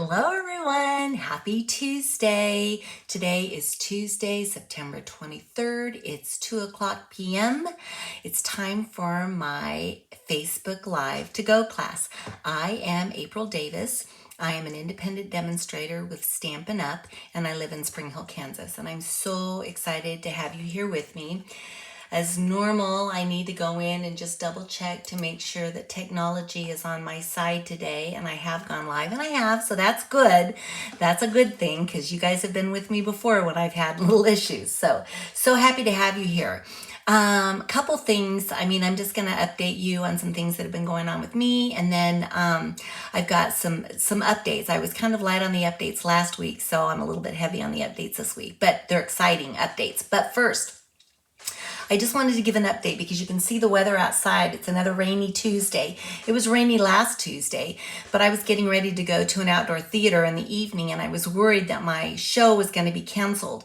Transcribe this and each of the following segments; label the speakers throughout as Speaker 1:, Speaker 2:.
Speaker 1: Hello everyone, happy Tuesday. Today is Tuesday, September 23rd. It's 2:00 p.m. It's time for my Facebook Live to Go class. I am April Davis. I am an independent demonstrator with Stampin Up and I live in Spring Hill, Kansas. And I'm so excited to have you here with me. As normal, I need to go in and just double check to make sure that technology is on my side today, and I have gone live, and I have, so that's good. That's a good thing because you guys have been with me before when I've had little issues. So happy to have you here. Couple things. I'm just going to update you on some things that have been going on with me, and then I've got some updates. I was kind of light on the updates last week, so I'm a little bit heavy on the updates this week, but they're exciting updates. But first, I just wanted to give an update because you can see the weather outside. It's another rainy Tuesday. It was rainy last Tuesday, but I was getting ready to go to an outdoor theater in the evening, and I was worried that my show was going to be canceled.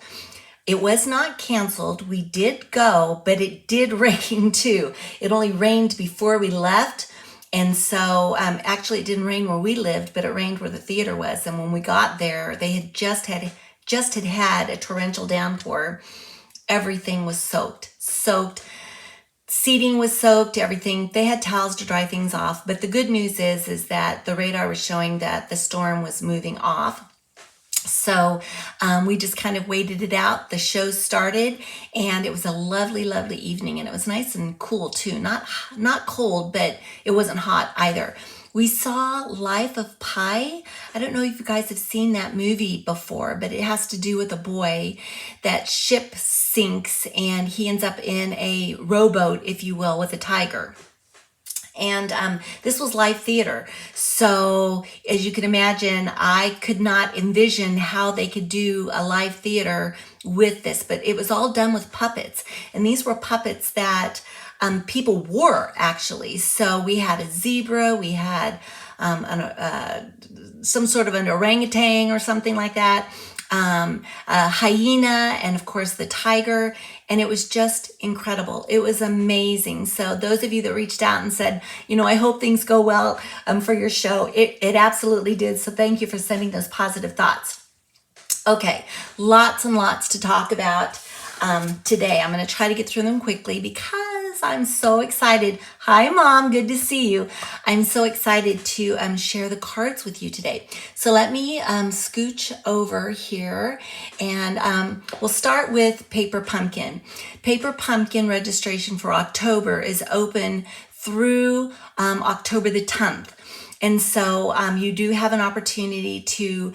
Speaker 1: It was not canceled. We did go, but it did rain too. It only rained before we left. And so actually it didn't rain where we lived, but it rained where the theater was. And when we got there, they had just had a torrential downpour. Everything was soaked. Seating was soaked, everything. They had towels to dry things off. But the good news is that the radar was showing that the storm was moving off. So we just kind of waited it out. The show started, and it was a lovely, lovely evening, and it was nice and cool too. Not cold, but it wasn't hot either. We saw Life of Pi. I don't know if you guys have seen that movie before, but it has to do with a boy. That ship sinks, and he ends up in a rowboat, if you will, with a tiger. And this was live theater. So as you can imagine, I could not envision how they could do a live theater with this, but it was all done with puppets. And these were puppets that people wore, actually. So we had a zebra, we had some sort of an orangutan or something like that, a hyena, and of course the tiger. And it was just incredible. It was amazing. So those of you that reached out and said, I hope things go well for your show, it absolutely did. So thank you for sending those positive thoughts. Okay, lots and lots to talk about today. I'm going to try to get through them quickly because I'm so excited. Hi, Mom. Good to see you. I'm so excited to share the cards with you today. So let me scooch over here, and we'll start with Paper Pumpkin. Paper Pumpkin registration for October is open through October the 10th. And so you do have an opportunity to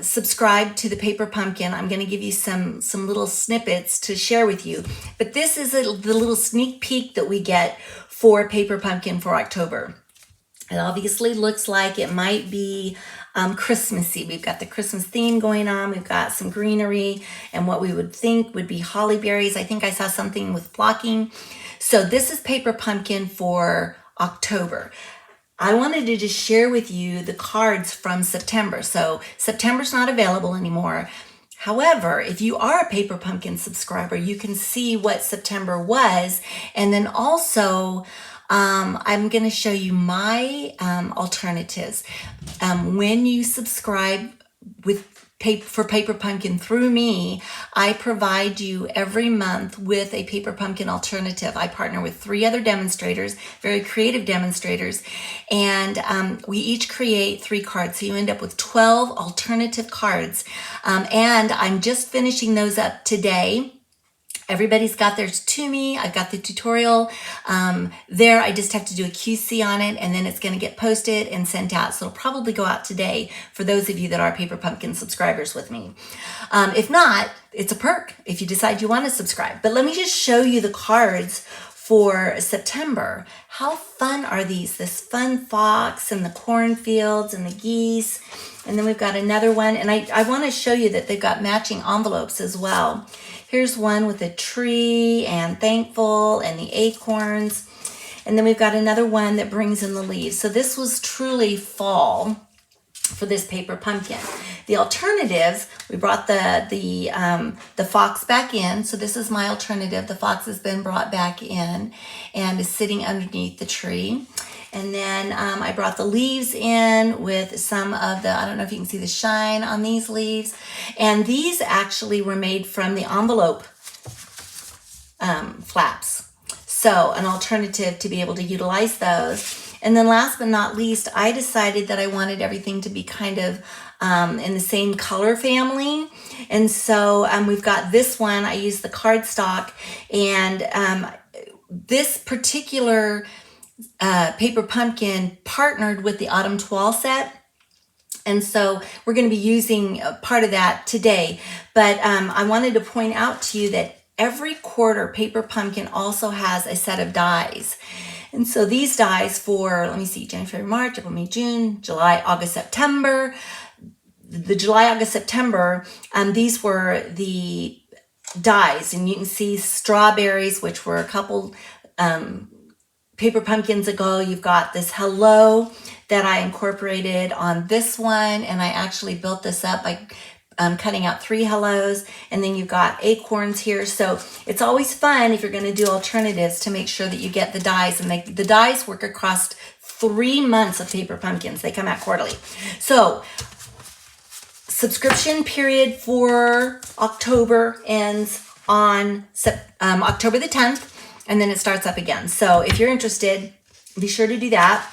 Speaker 1: subscribe to the Paper Pumpkin. I'm going to give you some little snippets to share with you. But this is the little sneak peek that we get for Paper Pumpkin for October. It obviously looks like it might be Christmassy. We've got the Christmas theme going on. We've got some greenery and what we would think would be holly berries. I think I saw something with flocking. So this is Paper Pumpkin for October. I wanted to just share with you the cards from September. So September's not available anymore. However, if you are a Paper Pumpkin subscriber, you can see what September was. And then also, I'm going to show you my alternatives. When you subscribe for Paper Pumpkin through me, I provide you every month with a Paper Pumpkin alternative. I partner with 3 other demonstrators, very creative demonstrators, and we each create 3 cards. So you end up with 12 alternative cards, and I'm just finishing those up today. Everybody's got theirs to me. I've got the tutorial there. I just have to do a QC on it, and then it's going to get posted and sent out. So it'll probably go out today for those of you that are Paper Pumpkin subscribers with me. If not, it's a perk if you decide you want to subscribe. But let me just show you the cards for September. How fun are these? This fun fox and the cornfields and the geese. And then we've got another one. And I want to show you that they've got matching envelopes as well. Here's one with a tree and thankful and the acorns. And then we've got another one that brings in the leaves. So this was truly fall for this Paper Pumpkin. The alternatives, we brought the fox back in. So this is my alternative. The fox has been brought back in and is sitting underneath the tree. And then I brought the leaves in with some of the, I don't know if you can see the shine on these leaves. And these actually were made from the envelope flaps. So an alternative to be able to utilize those. And then last but not least, I decided that I wanted everything to be kind of in the same color family. And so we've got this one, I used the cardstock, and this particular paper pumpkin partnered with the autumn toile set. And so we're going to be using part of that today. But I wanted to point out to you that every quarter paper pumpkin also has a set of dies. And so these dies for, let me see, January, February, March, April, May, June, July, August, September. The July, August, September, these were the dies. And you can see strawberries, which were a couple paper pumpkins ago. You've got this hello that I incorporated on this one. And I actually built this up by cutting out 3 hellos, and then you've got acorns here. So it's always fun if you're going to do alternatives to make sure that you get the dies, and the dies work across 3 months of paper pumpkins. They come out quarterly. So subscription period for October ends on October the 10th, and then it starts up again. So if you're interested, be sure to do that.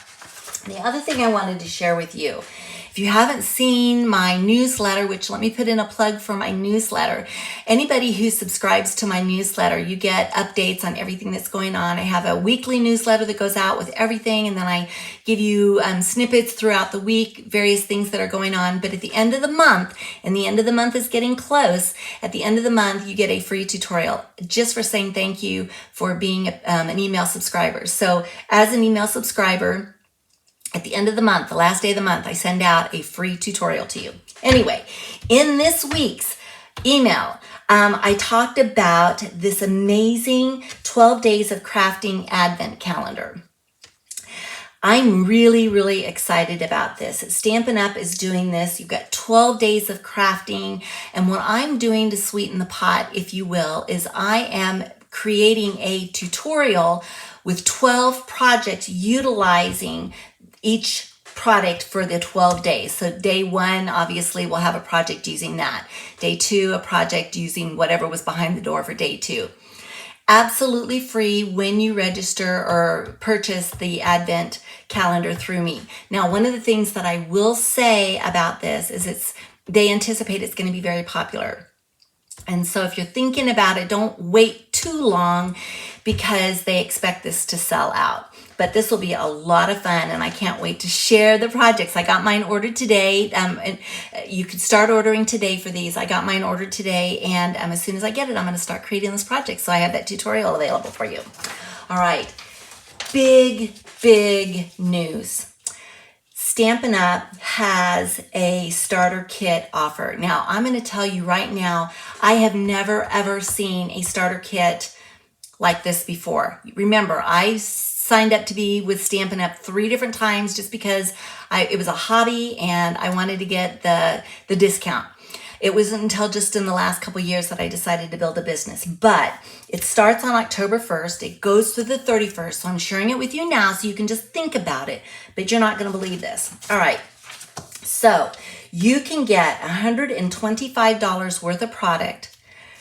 Speaker 1: The other thing I wanted to share with you, if you haven't seen my newsletter, which let me put in a plug for my newsletter. Anybody who subscribes to my newsletter, you get updates on everything that's going on. I have a weekly newsletter that goes out with everything, and then I give you snippets throughout the week, various things that are going on. But at the end of the month, and the end of the month is getting close, at the end of the month, you get a free tutorial just for saying thank you for being an email subscriber. So as an email subscriber, at the end of the month, the last day of the month, I send out a free tutorial to you. Anyway, in this week's email, I talked about this amazing 12 days of crafting advent calendar. I'm really, really excited about this. Stampin' Up is doing this. You've got 12 days of crafting. And what I'm doing to sweeten the pot, if you will, is I am creating a tutorial with 12 projects utilizing each product for the 12 days. So day 1, obviously, we'll have a project using that. Day 2, a project using whatever was behind the door for day 2. Absolutely free when you register or purchase the Advent calendar through me. Now, one of the things that I will say about this is they anticipate it's going to be very popular. And so if you're thinking about it, don't wait too long because they expect this to sell out. But this will be a lot of fun, and I can't wait to share the projects. I got mine ordered today. And you could start ordering today for these. I got mine ordered today, and as soon as I get it, I'm going to start creating this project. So I have that tutorial available for you. All right, big news. Stampin' Up has a starter kit offer. Now, I'm going to tell you right now, I have never, ever seen a starter kit like this before. Remember, I signed up to be with Stampin' Up 3 different times just because it was a hobby and I wanted to get the discount. It wasn't until just in the last couple of years that I decided to build a business. But it starts on October 1st. It goes through the 31st. So I'm sharing it with you now so you can just think about it. But you're not going to believe this. All right. So you can get $125 worth of product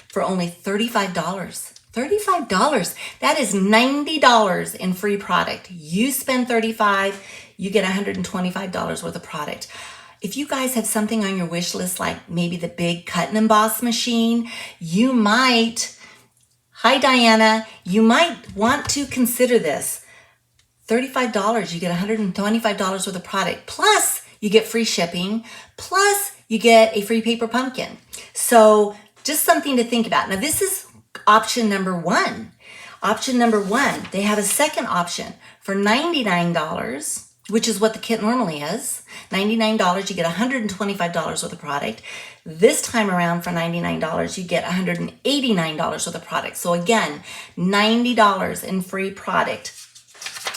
Speaker 1: for only $35. $35. That is $90 in free product. You spend $35, you get $125 worth of product. If you guys have something on your wish list, like maybe the big cut and emboss machine, you might, hi Diana, you might want to consider this. $35, you get $125 worth of product. Plus you get free shipping. Plus you get a free paper pumpkin. So just something to think about. Now this is option number 1. Option number 1, they have a second option for $99, which is what the kit normally is. $99, you get $125 worth of product. This time around for $99, you get $189 worth of product. So again, $90 in free product.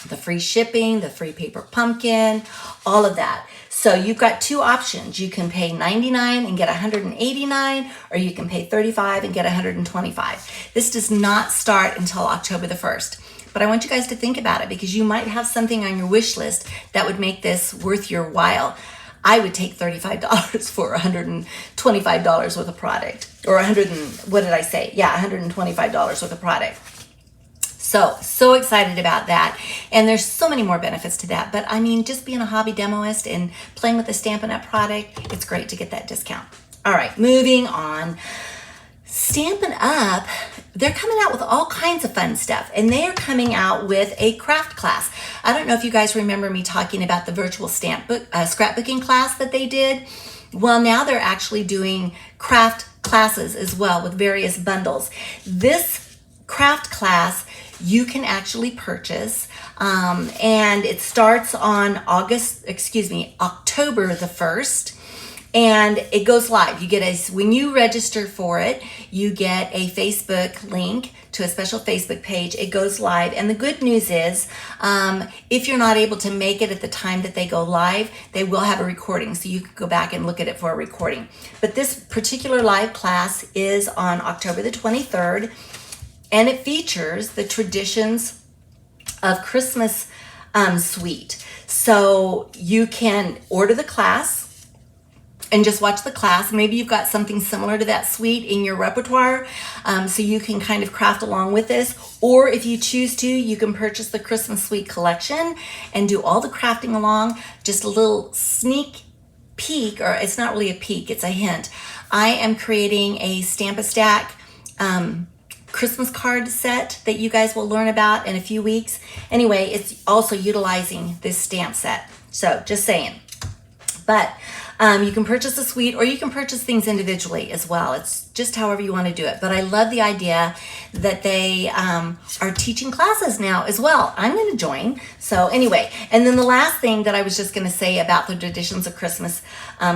Speaker 1: The free shipping, the free paper pumpkin, all of that. So you've got 2 options. You can pay $99 and get $189, or you can pay $35 and get $125. This does not start until October the 1st. but I want you guys to think about it because you might have something on your wish list that would make this worth your while. I would take $35 for $125 worth of product, or what did I say? Yeah, $125 worth of product. So excited about that. And there's so many more benefits to that. But I mean, just being a hobby demoist and playing with the Stampin' Up! Product, it's great to get that discount. All right, moving on. Stampin' Up!, they're coming out with all kinds of fun stuff, and they are coming out with a craft class. I don't know if you guys remember me talking about the virtual scrapbooking class that they did. Well, now they're actually doing craft classes as well with various bundles. This craft class you can actually purchase, and it starts on October the 1st. And it goes live. You get when you register for it, you get a Facebook link to a special Facebook page. It goes live. And the good news is, if you're not able to make it at the time that they go live, they will have a recording. So you can go back and look at it for a recording. But this particular live class is on October the 23rd. And it features the Traditions of Christmas suite. So you can order the class and just watch the class. Maybe you've got something similar to that suite in your repertoire, so you can kind of craft along with this. Or if you choose to, you can purchase the Christmas suite collection and do all the crafting along. Just a little sneak peek, or it's not really a peek, it's a hint. I am creating a Stamp-A-Stack Christmas card set that you guys will learn about in a few weeks. Anyway, it's also utilizing this stamp set. So just saying. But you can purchase a suite, or you can purchase things individually as well. It's just however you want to do it. But I love the idea that they are teaching classes now as well. I'm going to join. So anyway, and then the last thing that I was just going to say about the Traditions of Christmas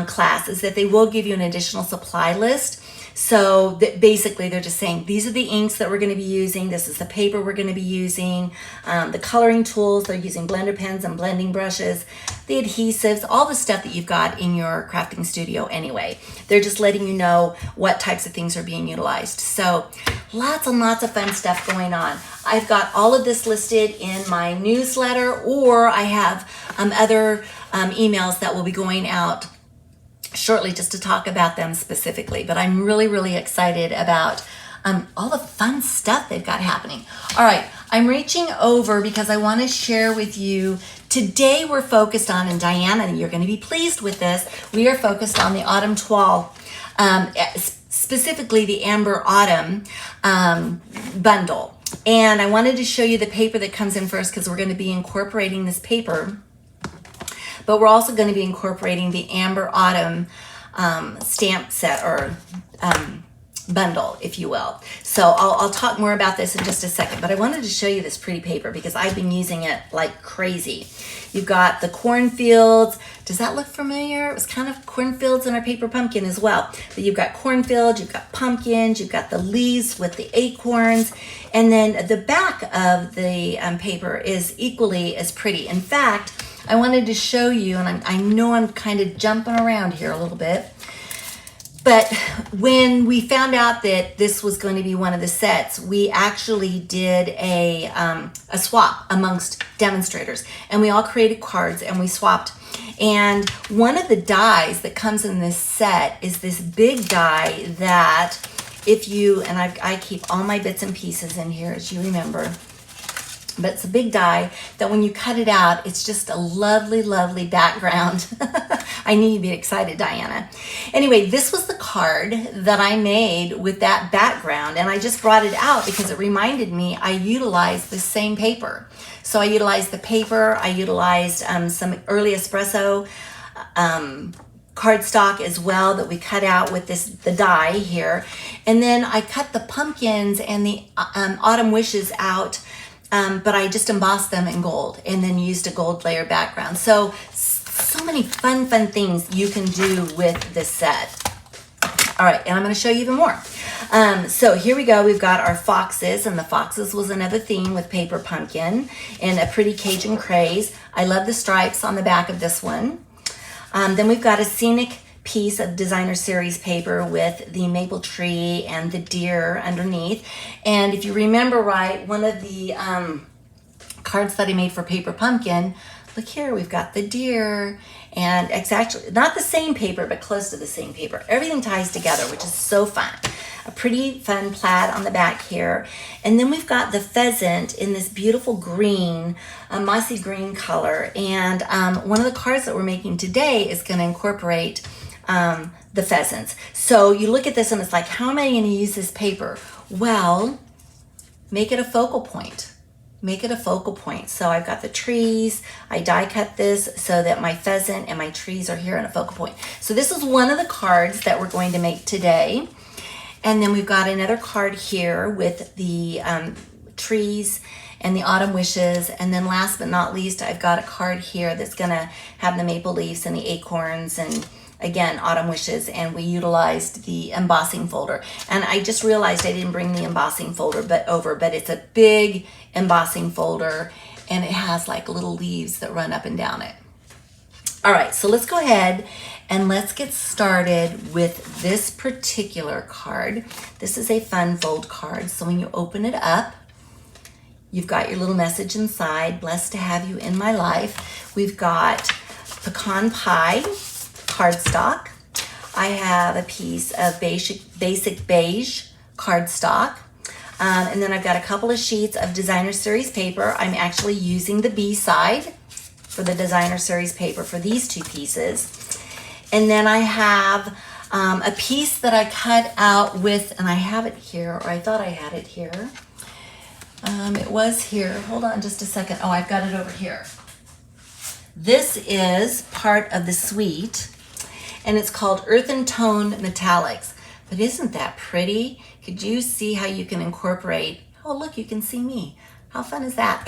Speaker 1: class is that they will give you an additional supply list. So that basically they're just saying, these are the inks that we're going to be using. This is the paper we're going to be using. The coloring tools, they're using blender pens and blending brushes, the adhesives, all the stuff that you've got in your crafting studio anyway. They're just letting you know what types of things are being utilized. So lots and lots of fun stuff going on. I've got all of this listed in my newsletter, or I have other emails that will be going out shortly just to talk about them specifically. But I'm really, really excited about all the fun stuff they've got happening. All right, I'm reaching over because I want to share with you. Today we're focused on, and Diana, you're going to be pleased with this, we are focused on the Autumn Toile, specifically the Amber Autumn bundle. And I wanted to show you the paper that comes in first because we're going to be incorporating this paper. But we're also going to be incorporating the Amber Autumn stamp set, or bundle, if you will. So I'll talk more about this in just a second, but I wanted to show you this pretty paper because I've been using it like crazy. You've got the cornfields. Does that look familiar? It was kind of cornfields in our paper pumpkin as well. But you've got cornfields, you've got pumpkins, you've got the leaves with the acorns, and then the back of the paper is equally as pretty. In fact, I wanted to show you, and I know I'm kind of jumping around here a little bit, but when we found out that this was going to be one of the sets, we actually did a swap amongst demonstrators, and we all created cards and we swapped. And one of the dies that comes in this set is this big die that if you, and I keep all my bits and pieces in here, as you remember, but it's a big die that when you cut it out, it's just a lovely, lovely background. I knew you'd be excited, Diana. Anyway, this was the card that I made with that background, and I just brought it out because it reminded me I utilized the same paper. So I utilized the paper, I utilized some early espresso cardstock as well that we cut out with the die here. And then I cut the pumpkins and the autumn wishes out, but I just embossed them in gold and then used a gold layer background. So many fun things you can do with this set. All right, and I'm going to show you even more. So here we go. We've got our foxes, and the foxes was another theme with paper pumpkin and a pretty Cajun craze. I love the stripes on the back of this one. Then we've got a scenic piece of designer series paper with the maple tree and the deer underneath. And if you remember right, one of the cards that I made for Paper Pumpkin. Look here, we've got the deer, and it's actually not the same paper, but close to the same paper. Everything ties together, which is so fun. A pretty fun plaid on the back here. And then we've got the pheasant in this beautiful green, mossy green color. And one of the cards that we're making today is going to incorporate the pheasants. So you look at this and it's like, how am I going to use this paper? Well, make it a focal point. Make it a focal point. So I've got the trees. I die cut this so that my pheasant and my trees are here in a focal point. So this is one of the cards that we're going to make today. And then we've got another card here with the trees and the autumn wishes. And then last but not least, I've got a card here that's gonna have the maple leaves and the acorns and again, autumn wishes, and we utilized the embossing folder. And I just realized I didn't bring the embossing folder but it's a big embossing folder and it has like little leaves that run up and down it. All right, so let's go ahead and let's get started with this particular card. This is a fun fold card. So when you open it up, you've got your little message inside. Blessed to have you in my life. We've got pecan pie cardstock. I have a piece of basic beige cardstock. And then I've got a couple of sheets of designer series paper. I'm actually using the B side for the designer series paper for these two pieces. And then I have a piece that I cut out with, and I have it here, or I thought I had it here. It was here. Hold on just a second. Oh, I've got it over here. This is part of the suite, and it's called Earth and Tone Metallics. But isn't that pretty? Could you see how you can incorporate? Oh, look, you can see me. How fun is that?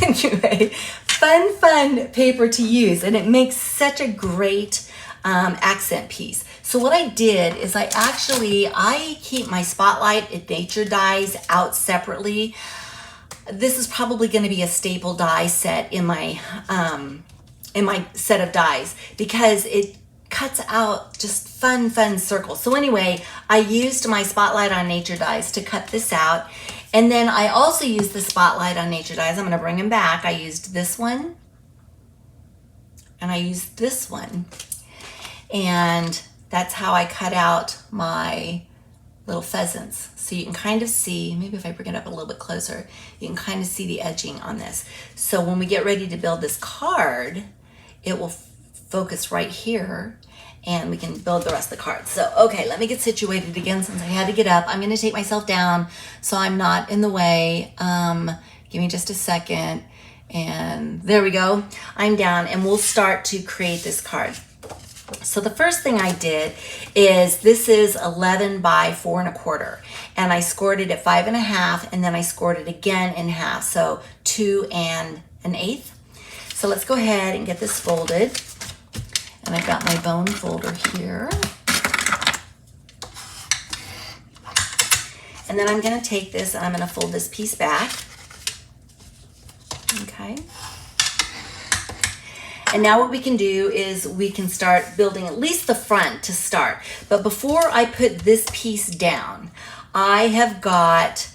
Speaker 1: Anyway, fun paper to use, and it makes such a great accent piece. So what I did is I keep my Spotlight and Nature dies out separately. This is probably going to be a staple die set in my set of dies because it cuts out just fun circles. So anyway, I used my Spotlight on Nature dies to cut this out. And then I also used the Spotlight on Nature dies. I'm going to bring them back. I used this one and I used this one. And that's how I cut out my little pheasants. So you can kind of see, maybe if I bring it up a little bit closer, you can kind of see the edging on this. So when we get ready to build this card, it will focus right here and we can build the rest of the cards. So, okay, let me get situated again since I had to get up. I'm gonna take myself down so I'm not in the way. Give me just a second. And there we go. I'm down and we'll start to create this card. So the first thing I did is this is 11 by 4 1/4, and I scored it at 5 1/2, and then I scored it again in half, so 2 1/8. So let's go ahead and get this folded, and I've got my bone folder here. And then I'm going to take this and I'm going to fold this piece back. Okay. And now what we can do is we can start building at least the front to start. But before I put this piece down, I have got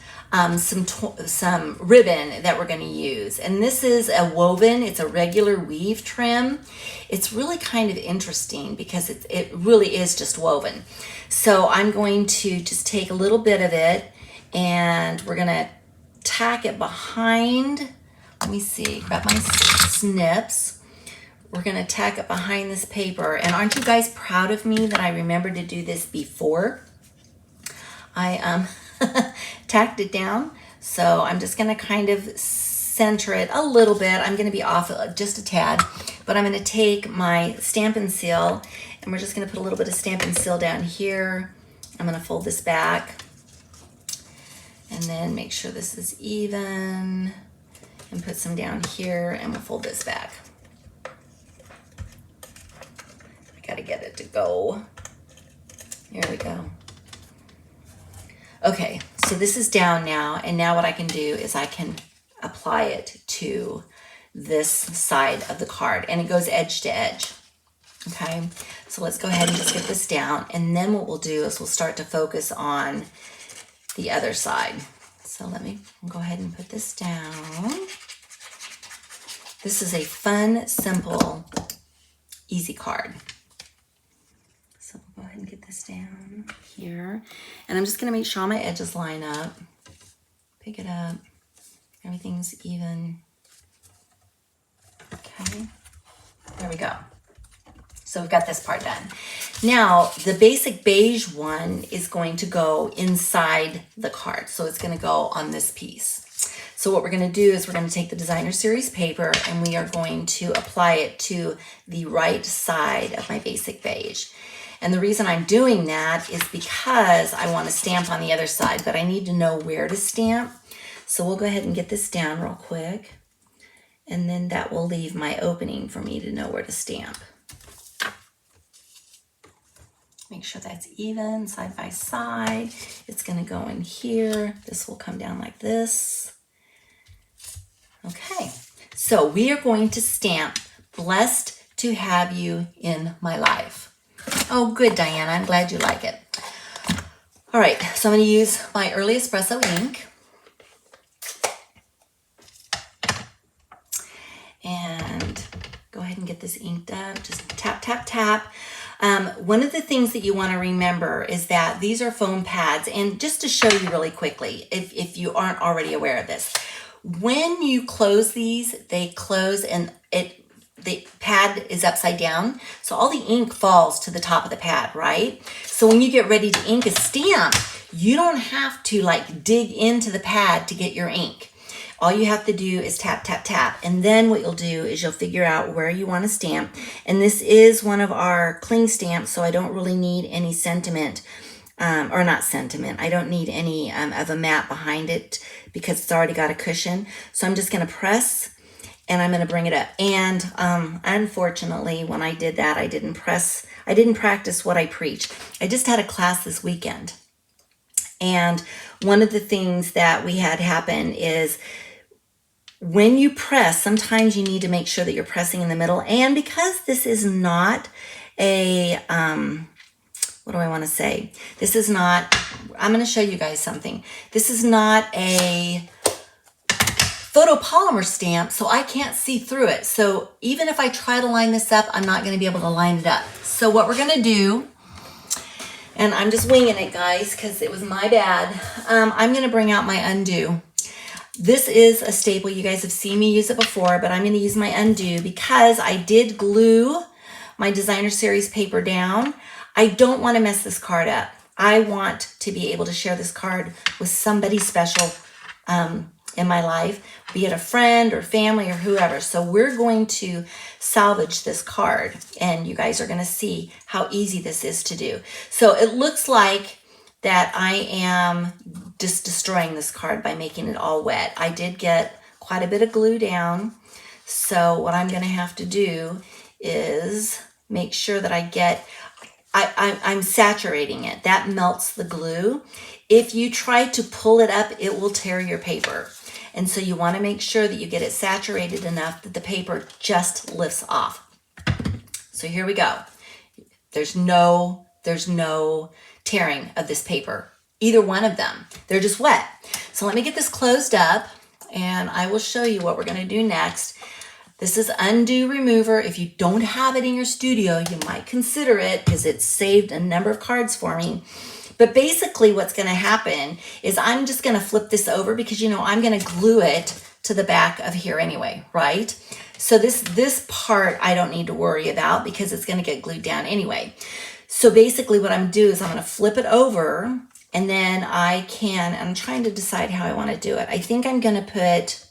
Speaker 1: some ribbon that we're going to use. And this is a woven, it's a regular weave trim. It's really kind of interesting because it really is just woven. So I'm going to just take a little bit of it and we're going to tack it behind. Let me see, grab my snips. We're gonna tack it behind this paper. And aren't you guys proud of me that I remembered to do this before I tacked it down? So I'm just gonna kind of center it a little bit. I'm gonna be off just a tad, but I'm gonna take my Stampin' Seal and we're just gonna put a little bit of Stampin' Seal down here. I'm gonna fold this back and then make sure this is even and put some down here and we'll fold this back. Gotta get it to go. Here we go. Okay, so this is down now, and now what I can do is I can apply it to this side of the card, and it goes edge to edge. Okay, so let's go ahead and just get this down, and then what we'll do is we'll start to focus on the other side. So let me go ahead and put this down. This is a fun, simple, easy card. So we'll go ahead and get this down here. And I'm just gonna make sure all my edges line up. Pick it up, everything's even. Okay, there we go. So we've got this part done. Now, the basic beige one is going to go inside the card. So it's gonna go on this piece. So what we're gonna do is we're gonna take the designer series paper and we are going to apply it to the right side of my basic beige. And the reason I'm doing that is because I want to stamp on the other side, but I need to know where to stamp. So we'll go ahead and get this down real quick. And then that will leave my opening for me to know where to stamp. Make sure that's even side by side. It's gonna go in here. This will come down like this. Okay, so we are going to stamp "Blessed to have you in my life." Oh, good, Diana, I'm glad you like it. All right, so I'm gonna use my early espresso ink. And go ahead and get this inked up. Just tap, tap, tap. One of the things that you want to remember is that these are foam pads. And just to show you really quickly, if you aren't already aware of this, when you close these, they close and the pad is upside down. So all the ink falls to the top of the pad, right? So when you get ready to ink a stamp, you don't have to like dig into the pad to get your ink. All you have to do is tap, tap, tap. And then what you'll do is you'll figure out where you want to stamp. And this is one of our cling stamps, so I don't really need any sentiment, or not sentiment. I don't need any of a mat behind it because it's already got a cushion. So I'm just going to press and I'm going to bring it up. And unfortunately, when I did that, I didn't practice what I preach. I just had a class this weekend. And one of the things that we had happen is when you press, sometimes you need to make sure that you're pressing in the middle. And because this is not a, what do I want to say? This is not, I'm going to show you guys something. This is not a photopolymer stamp, so I can't see through it. So even if I try to line this up, I'm not going to be able to line it up. So what we're going to do, and I'm just winging it, guys, because it was my bad. I'm going to bring out my undo. This is a staple. You guys have seen me use it before, but I'm going to use my undo because I did glue my designer series paper down. I don't want to mess this card up. I want to be able to share this card with somebody special in my life, be it a friend or family or whoever. So we're going to salvage this card and you guys are going to see how easy this is to do. So it looks like that I am just destroying this card by making it all wet. I did get quite a bit of glue down. So what I'm going to have to do is make sure that I get, I'm saturating it. That melts the glue. If you try to pull it up, it will tear your paper. And so you want to make sure that you get it saturated enough that the paper just lifts off. So here we go. There's no tearing of this paper, either one of them. They're just wet. So let me get this closed up and I will show you what we're going to do next. This is undo remover. If you don't have it in your studio, you might consider it because it's saved a number of cards for me. But basically what's going to happen is I'm just going to flip this over because, you know, I'm going to glue it to the back of here anyway, right? So this part I don't need to worry about because it's going to get glued down anyway. So basically what I'm doing is I'm going to flip it over and then I'm trying to decide how I want to do it. I think I'm going to put,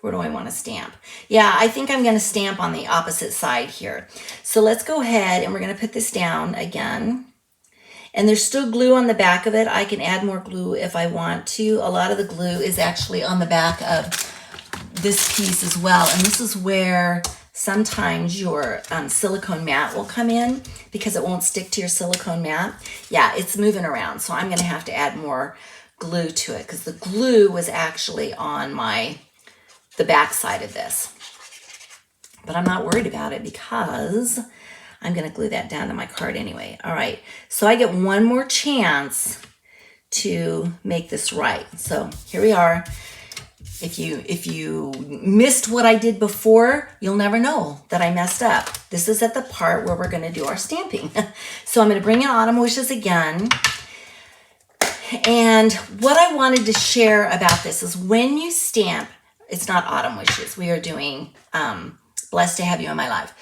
Speaker 1: where do I want to stamp? Yeah, I think I'm going to stamp on the opposite side here. So let's go ahead and we're going to put this down again. And there's still glue on the back of it. I can add more glue if I want to. A lot of the glue is actually on the back of this piece as well. And this is where sometimes your silicone mat will come in because it won't stick to your silicone mat. Yeah, it's moving around. So I'm going to have to add more glue to it because the glue was actually on the back side of this. But I'm not worried about it because I'm going to glue that down to my card anyway. All right, so I get one more chance to make this right. So here we are. If you missed what I did before, you'll never know that I messed up. This is at the part where we're gonna do our stamping. So I'm gonna bring in Autumn Wishes again. And what I wanted to share about this is when you stamp, it's not Autumn Wishes, we are doing Blessed to Have You in My Life.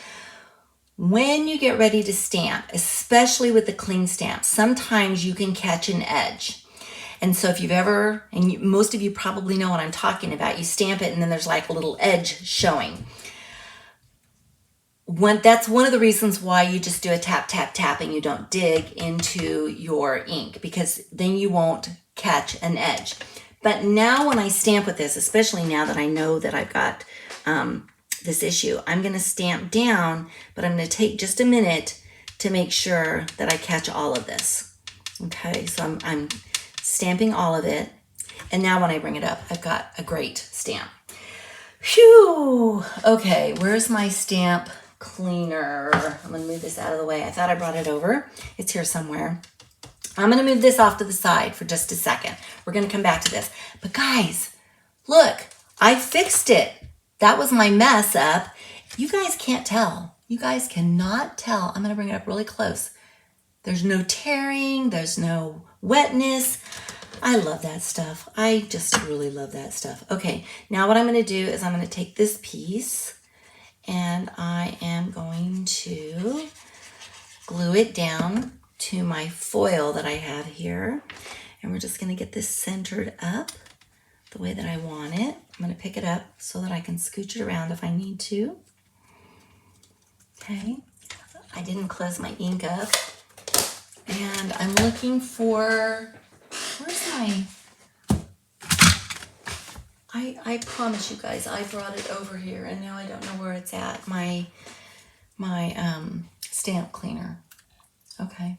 Speaker 1: When you get ready to stamp, especially with the cling stamp, sometimes you can catch an edge. And so if you've ever, and most of you probably know what I'm talking about, you stamp it and then there's like a little edge showing. That's one of the reasons why you just do a tap, tap, tap and you don't dig into your ink, because then you won't catch an edge. But now when I stamp with this, especially now that I know that I've got this issue, I'm gonna stamp down, but I'm gonna take just a minute to make sure that I catch all of this. Okay, so I'm stamping all of it. And now when I bring it up, I've got a great stamp. Phew, okay, where's my stamp cleaner? I'm gonna move this out of the way. I thought I brought it over. It's here somewhere. I'm gonna move this off to the side for just a second. We're gonna come back to this. But guys, look, I fixed it. That was my mess up. You guys can't tell. You guys cannot tell. I'm gonna bring it up really close. There's no tearing, there's no wetness. I love that stuff. I just really love that stuff. Okay, now what I'm gonna do is I'm gonna take this piece and I am going to glue it down to my foil that I have here. And we're just gonna get this centered up the way that I want it. I'm gonna pick it up so that I can scooch it around if I need to. Okay, I didn't close my ink up. And I'm looking for, where's my, I promise you guys, I brought it over here and now I don't know where it's at, my stamp cleaner. Okay.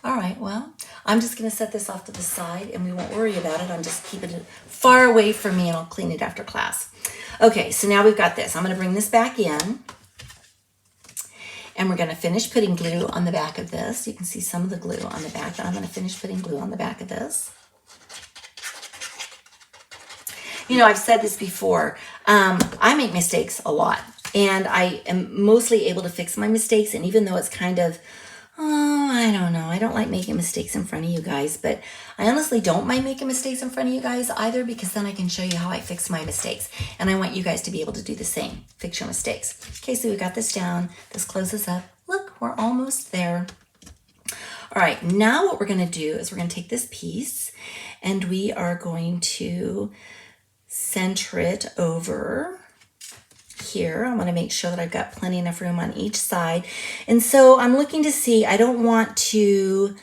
Speaker 1: All right, well, I'm just gonna set this off to the side and we won't worry about it. I'm just keeping it far away from me and I'll clean it after class. Okay, so now we've got this. I'm gonna bring this back in and we're gonna finish putting glue on the back of this. You can see some of the glue on the back, but I'm gonna finish putting glue on the back of this. You know, I've said this before, I make mistakes a lot and I am mostly able to fix my mistakes. And even though it's kind of, oh, I don't know, I don't like making mistakes in front of you guys, but I honestly don't mind making mistakes in front of you guys either, because then I can show you how I fix my mistakes. And I want you guys to be able to do the same, fix your mistakes. Okay, so we got this down, this closes up. Look, we're almost there. All right, now what we're gonna do is we're gonna take this piece and we are going to center it over here. I want to make sure that I've got plenty enough room on each side. And so I'm looking to see, I don't want to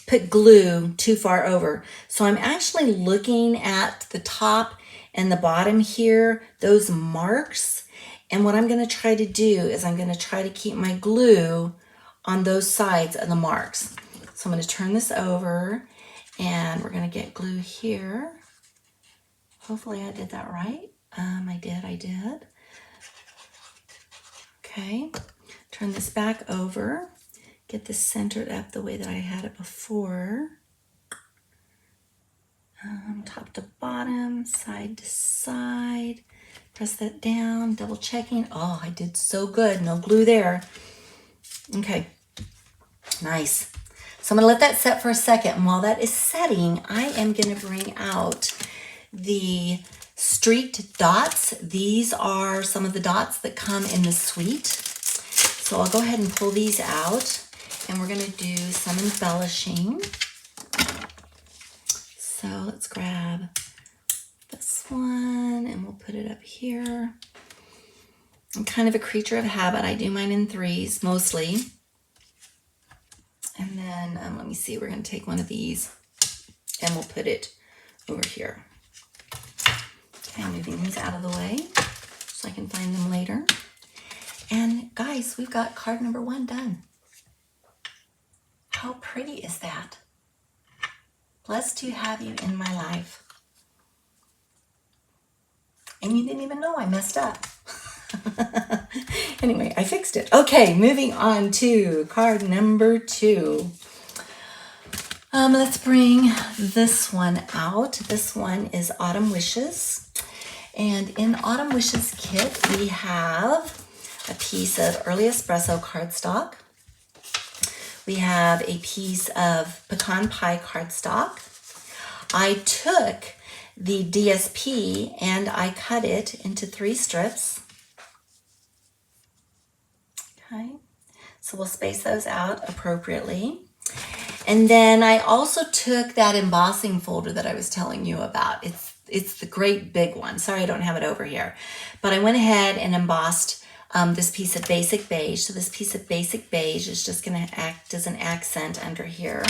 Speaker 1: put glue too far over. So I'm actually looking at the top and the bottom here, those marks. And what I'm going to try to do is I'm going to try to keep my glue on those sides of the marks. So I'm going to turn this over and we're going to get glue here. Hopefully I did that right. I did. Okay, turn this back over. Get this centered up the way that I had it before. Top to bottom, side to side. Press that down, double checking. Oh, I did so good, no glue there. Okay, nice. So I'm gonna let that set for a second. And while that is setting, I am gonna bring out the streaked dots. These are some of the dots that come in the suite. So I'll go ahead and pull these out and we're gonna do some embellishing. So let's grab this one and we'll put it up here. I'm kind of a creature of habit. I do mine in threes mostly. And then let me see, we're gonna take one of these and we'll put it over here. Okay, moving these out of the way so I can find them later. And guys, we've got card number 1 done. How pretty is that? Blessed to have you in my life. And you didn't even know I messed up. Anyway, I fixed it. Okay, moving on to card number 2. Let's bring this one out. This one is Autumn Wishes. And in Autumn Wishes kit, we have a piece of early espresso cardstock. We have a piece of pecan pie cardstock. I took the DSP and I cut it into 3 strips. Okay, so we'll space those out appropriately. And then I also took that embossing folder that I was telling you about. It's the great big one. Sorry, I don't have it over here. But I went ahead and embossed this piece of basic beige. So this piece of basic beige is just going to act as an accent under here.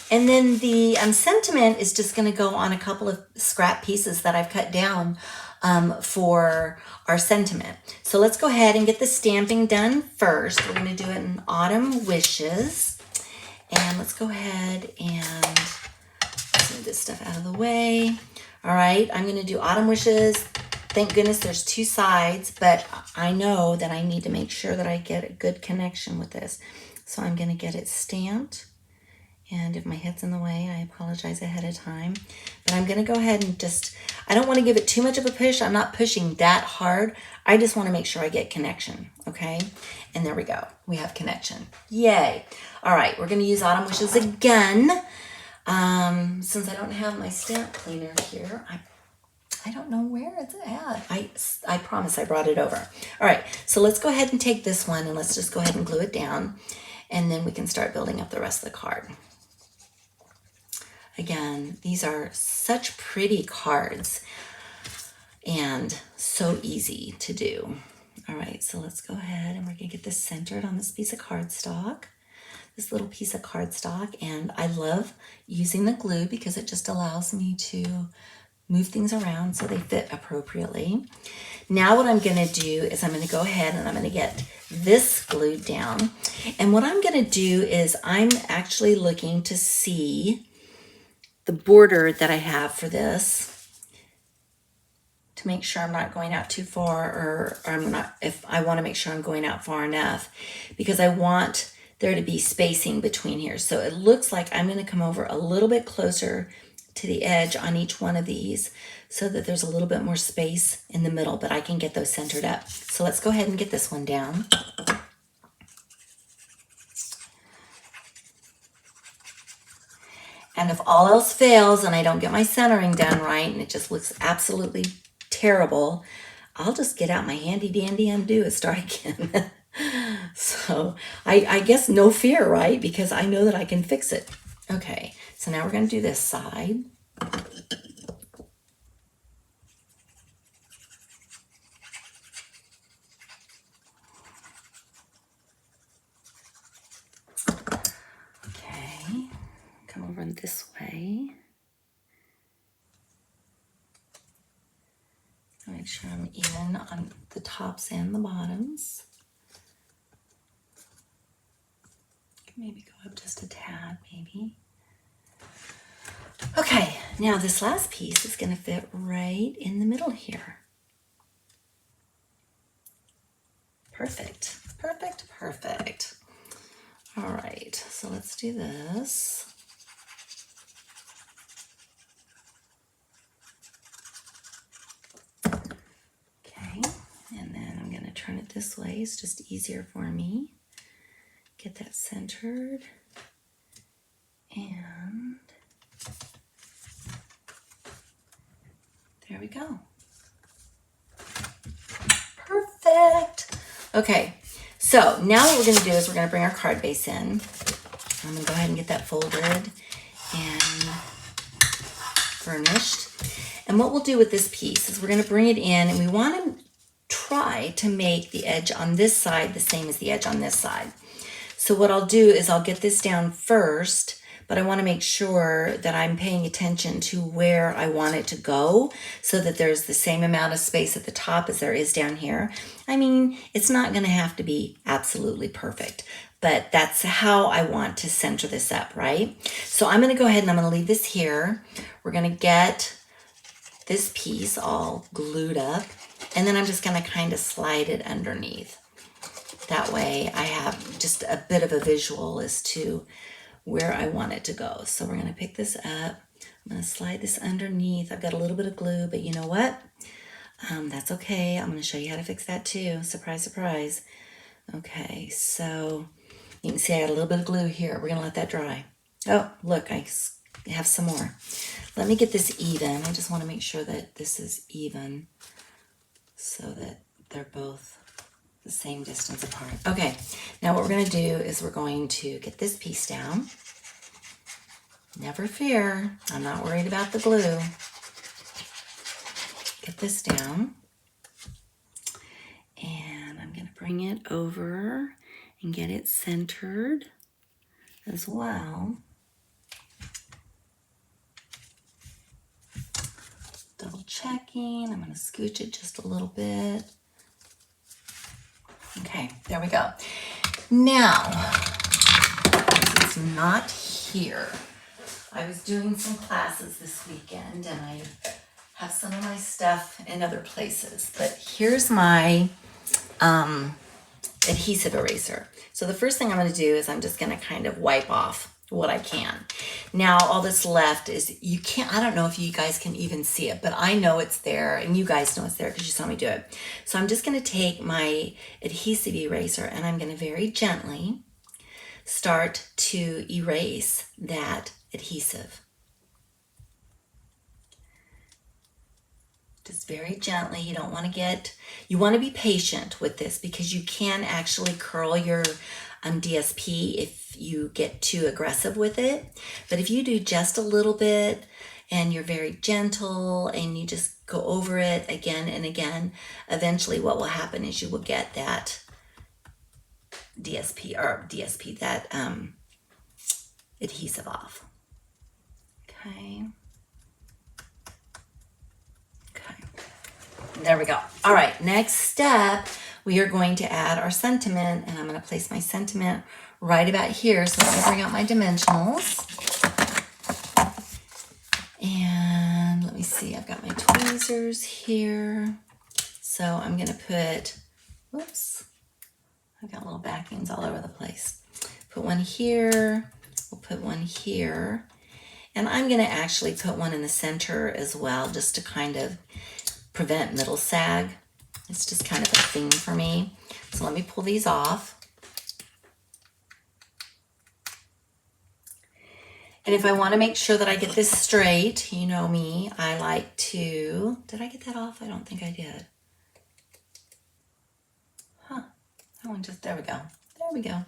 Speaker 1: And then the sentiment is just going to go on a couple of scrap pieces that I've cut down for our sentiment. So let's go ahead and get the stamping done first. We're going to do it in Autumn Wishes. And let's go ahead and move this stuff out of the way. All right, I'm going to do Autumn Wishes. Thank goodness there's 2 sides, but I know that I need to make sure that I get a good connection with this. So I'm going to get it stamped. And if my head's in the way, I apologize ahead of time. But I'm going to go ahead and just, I don't want to give it too much of a push. I'm not pushing that hard. I just want to make sure I get connection, okay? And there we go. We have connection. Yay. All right, we're going to use Autumn Wishes again. Since I don't have my stamp cleaner here, I don't know where it's at. I promise I brought it over. All right, so let's go ahead and take this one and let's just go ahead and glue it down. And then we can start building up the rest of the card. Again, these are such pretty cards and so easy to do. All right, so let's go ahead and we're gonna get this centered on this piece of cardstock, this little piece of cardstock. And I love using the glue because it just allows me to move things around so they fit appropriately. Now what I'm gonna do is I'm gonna go ahead and I'm gonna get this glued down. And what I'm gonna do is I'm actually looking to see the border that I have for this to make sure I'm not going out too far, or I'm not, if I want to make sure I'm going out far enough, because I want there to be spacing between here. So it looks like I'm going to come over a little bit closer to the edge on each one of these so that there's a little bit more space in the middle, but I can get those centered up. So let's go ahead and get this one down. And if all else fails and I don't get my centering done right and it just looks absolutely terrible, I'll just get out my handy dandy undo and start again. So I guess no fear, right? Because I know that I can fix it. Okay, so now we're going to do this side. Okay, come over this way. Make sure I'm even on the tops and the bottoms. Maybe go up just a tad, maybe. Okay, now this last piece is going to fit right in the middle here. Perfect, perfect, perfect. All right, so let's do this. Okay, and then I'm going to turn it this way. It's just easier for me. Get that centered. And there we go. Perfect. Okay, so now what we're going to do is we're going to bring our card base in. I'm going to go ahead and get that folded and burnished. And what we'll do with this piece is we're going to bring it in, and we want to try to make the edge on this side the same as the edge on this side. So what I'll do is I'll get this down first, but I want to make sure that I'm paying attention to where I want it to go so that there's the same amount of space at the top as there is down here. I mean, it's not going to have to be absolutely perfect, but that's how I want to center this up, right? So I'm going to go ahead and I'm going to leave this here. We're going to get this piece all glued up, and then I'm just going to kind of slide it underneath. That way I have just a bit of a visual as to where I want it to go. So we're gonna pick this up. I'm gonna slide this underneath. I've got a little bit of glue, but you know what? That's okay. I'm gonna show you how to fix that too. Surprise, surprise. Okay, so you can see I got a little bit of glue here. We're gonna let that dry. Oh, look, I have some more. Let me get this even. I just wanna make sure that this is even so that they're both the same distance apart. Okay, now what we're gonna do is we're going to get this piece down. Never fear, I'm not worried about the glue. Get this down. And I'm gonna bring it over and get it centered as well. Double checking, I'm gonna scooch it just a little bit. Okay, there we go. Now, it's not here. I was doing some classes this weekend and I have some of my stuff in other places, but here's my adhesive eraser. So the first thing I'm gonna do is I'm just gonna kind of wipe off what I can. Now all that's left is, you can't, I don't know if you guys can even see it, but I know it's there and you guys know it's there because you saw me do it. So I'm just gonna take my adhesive eraser and I'm gonna very gently start to erase that adhesive. Just very gently. You don't want to get, you want to be patient with this because you can actually curl your DSP if you get too aggressive with it. But if you do just a little bit and you're very gentle and you just go over it again and again, eventually what will happen is you will get that DSP, that adhesive off. Okay. There we go. All right, next step, we are going to add our sentiment, and I'm going to place my sentiment right about here. So let me bring out my dimensionals. And let me see, I've got my tweezers here. So I'm going to put, whoops, I've got little backings all over the place. Put one here, we'll put one here. And I'm going to actually put one in the center as well, just to kind of prevent middle sag. It's just kind of a thing for me. So let me pull these off. And if I want to make sure that I get this straight, you know me, I like to, did I get that off? I don't think I did. Huh, that one just, there we go. There we go.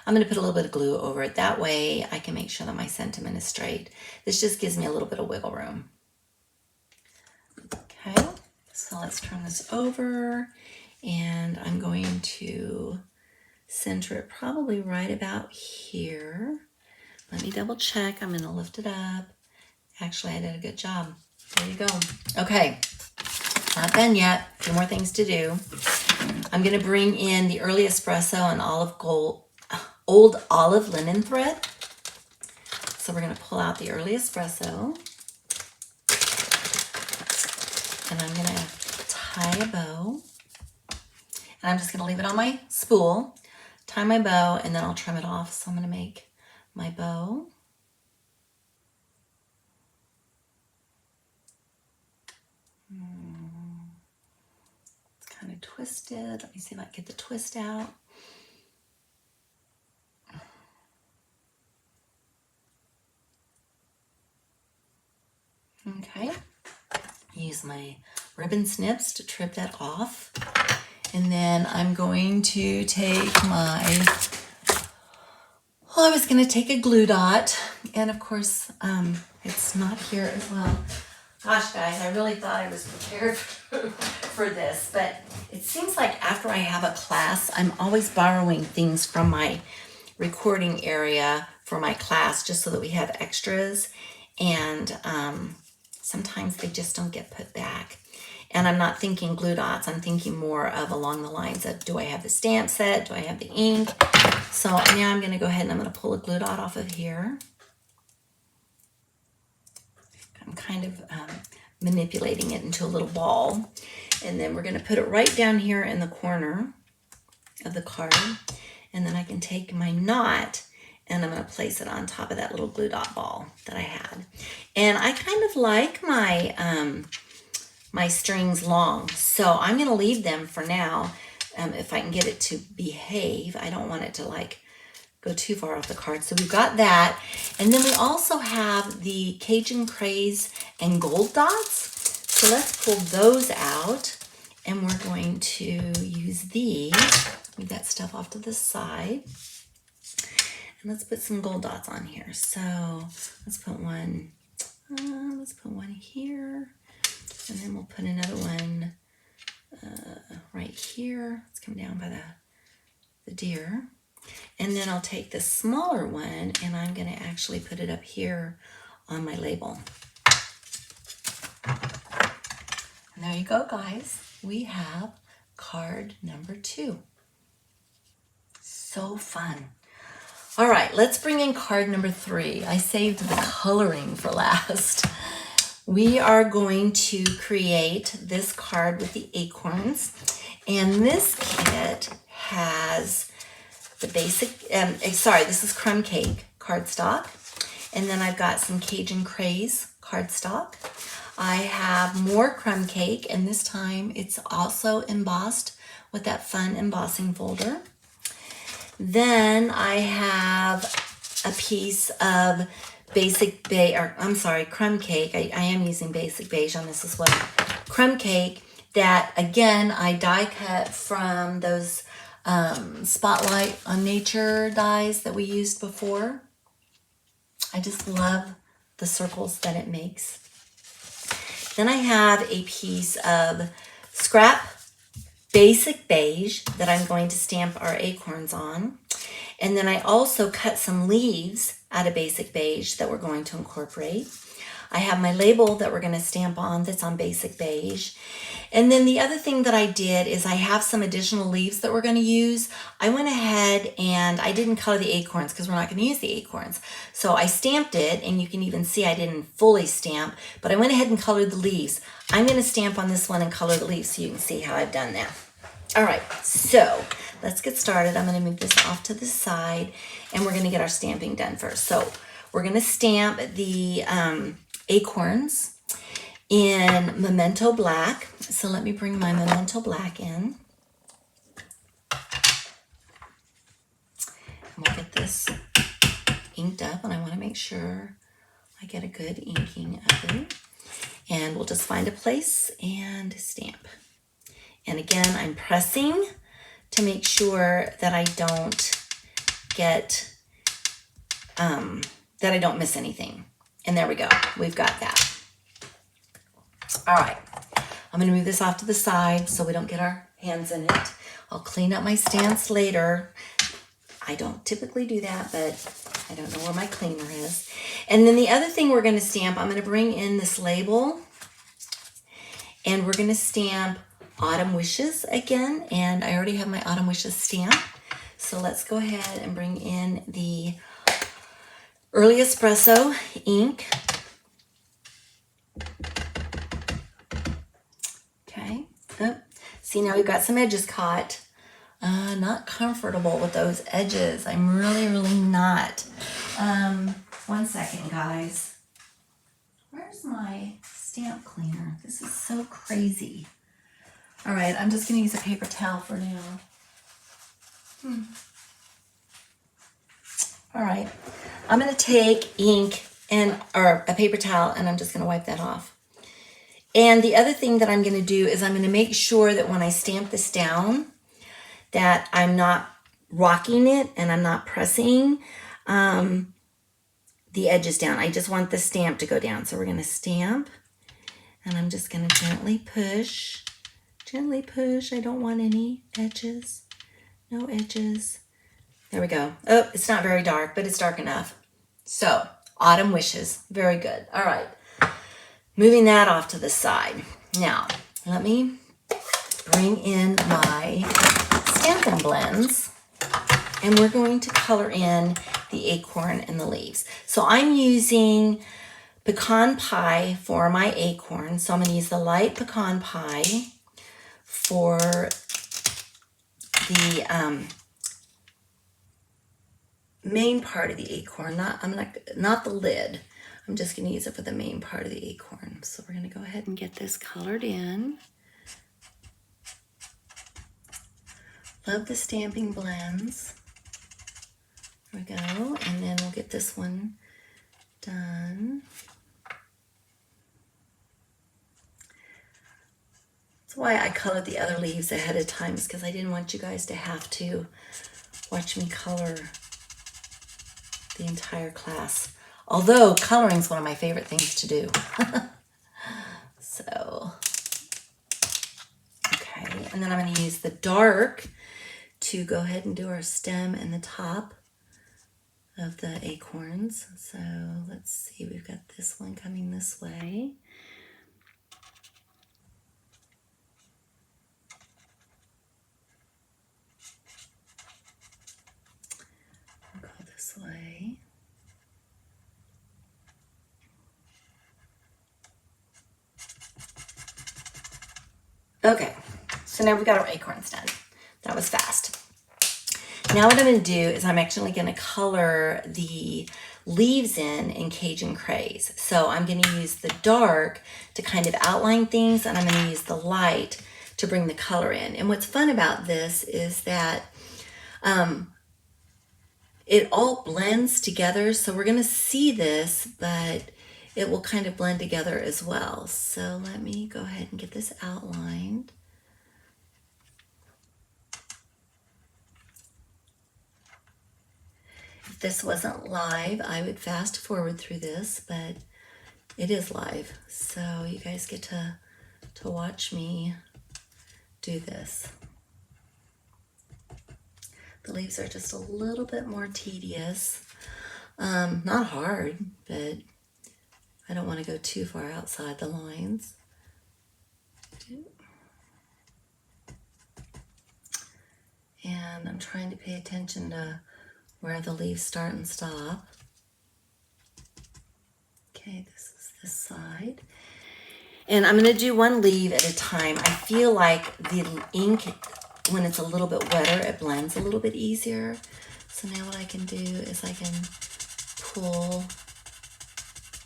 Speaker 1: I'm going to put a little bit of glue over it. That way I can make sure that my sentiment is straight. This just gives me a little bit of wiggle room. Okay. So let's turn this over and I'm going to center it probably right about here. Let me double check. I'm going to lift it up. Actually, I did a good job. There you go. Okay, not done yet. A few more things to do. I'm going to bring in the early espresso and old olive linen thread. So we're going to pull out the early espresso. And I'm going to tie a bow. And I'm just going to leave it on my spool, tie my bow, and then I'll trim it off. So I'm going to make my bow. It's kind of twisted. Let me see if I can get the twist out. Okay. Use my ribbon snips to trim that off. And then I'm going to take my, well, I was going to take a glue dot. And of course, it's not here as well. Gosh, guys, I really thought I was prepared for this. But it seems like after I have a class, I'm always borrowing things from my recording area for my class just so that we have extras. And sometimes they just don't get put back. And I'm not thinking glue dots. I'm thinking more of along the lines of, do I have the stamp set? Do I have the ink? So now I'm going to go ahead and I'm going to pull a glue dot off of here. I'm kind of manipulating it into a little ball. And then we're going to put it right down here in the corner of the card. And then I can take my knot and I'm going to place it on top of that little glue dot ball that I had. And I kind of like my my strings long, so I'm going to leave them for now. If I can get it to behave, I don't want it to like go too far off the card. So we've got that, and then we also have the Cajun Craze and gold dots. So let's pull those out, and we're going to use these. Move that stuff off to the side. And let's put some gold dots on here. So let's put one here. And then we'll put another one right here. Let's come down by the deer. And then I'll take the smaller one and I'm gonna actually put it up here on my label. And there you go, guys. We have card number 2. So fun. All right, let's bring in card number 3. I saved the coloring for last. We are going to create this card with the acorns. And this kit has the basic, this is crumb cake cardstock. And then I've got some Cajun Craze cardstock. I have more crumb cake, and this time it's also embossed with that fun embossing folder. Then I have a piece of crumb cake. I am using basic beige on this as well. Crumb cake that, again, I die cut from those Spotlight on Nature dies that we used before. I just love the circles that it makes. Then I have a piece of scrap basic beige that I'm going to stamp our acorns on. And then I also cut some leaves out of basic beige that we're going to incorporate. I have my label that we're going to stamp on that's on basic beige. And then the other thing that I did is I have some additional leaves that we're going to use. I went ahead and I didn't color the acorns because we're not going to use the acorns. So I stamped it, and you can even see I didn't fully stamp, but I went ahead and colored the leaves. I'm going to stamp on this one and color the leaves so you can see how I've done that. All right, so let's get started. I'm going to move this off to the side, and we're going to get our stamping done first. So we're going to stamp the acorns in Memento Black. So let me bring my Memento Black in. And we'll get this inked up, and I want to make sure I get a good inking of it. And we'll just find a place and stamp. And again, I'm pressing to make sure that I don't get, that I don't miss anything. And there we go, we've got that. All right, I'm gonna move this off to the side so we don't get our hands in it. I'll clean up my stamps later. I don't typically do that, but I don't know where my cleaner is. And then the other thing we're gonna stamp, I'm gonna bring in this label, and we're gonna stamp Autumn Wishes again, and I already have my Autumn Wishes stamp. So let's go ahead and bring in the Early Espresso ink. Okay, oh, see, now we've got some edges caught. Not comfortable with those edges. I'm really not. 1 second, guys. Where's my stamp cleaner? This is so crazy. All right, I'm just gonna use a paper towel for now. All right, I'm gonna take ink or a paper towel, and I'm just gonna wipe that off. And the other thing that I'm gonna do is I'm gonna make sure that when I stamp this down, that I'm not rocking it and I'm not pressing the edges down. I just want the stamp to go down. So we're gonna stamp, and I'm just gonna gently push. Gently push. I don't want any edges. No edges. There we go. Oh, it's not very dark, but it's dark enough. So, Autumn Wishes. Very good. All right. Moving that off to the side. Now, let me bring in my Stampin' Blends, and we're going to color in the acorn and the leaves. So I'm using pecan pie for my acorn. So I'm going to use the light pecan pie for the main part of the acorn, not the lid. I'm just going to use it for the main part of the acorn. So we're going to go ahead and get this colored in. Love the stamping blends. There we go. And then we'll get this one done. That's why I colored the other leaves ahead of time, is because I didn't want you guys to have to watch me color the entire class. Although coloring is one of my favorite things to do. So, okay, and then I'm going to use the dark to go ahead and do our stem and the top of the acorns. So let's see, we've got this one coming this way. We'll go this way. Okay, so now we've got our acorns done. That was fast. Now what I'm going to do is I'm actually going to color the leaves in Cajun Craze. So I'm going to use the dark to kind of outline things, and I'm going to use the light to bring the color in. And what's fun about this is that it all blends together. So we're going to see this, but it will kind of blend together as well. So let me go ahead and get this outlined. If this wasn't live, I would fast forward through this, but it is live. So you guys get to watch me do this. The leaves are just a little bit more tedious. Not hard, but I don't want to go too far outside the lines. And I'm trying to pay attention to where the leaves start and stop. Okay, this is this side. And I'm going to do one leaf at a time. I feel like the ink, when it's a little bit wetter, it blends a little bit easier. So now what I can do is I can pull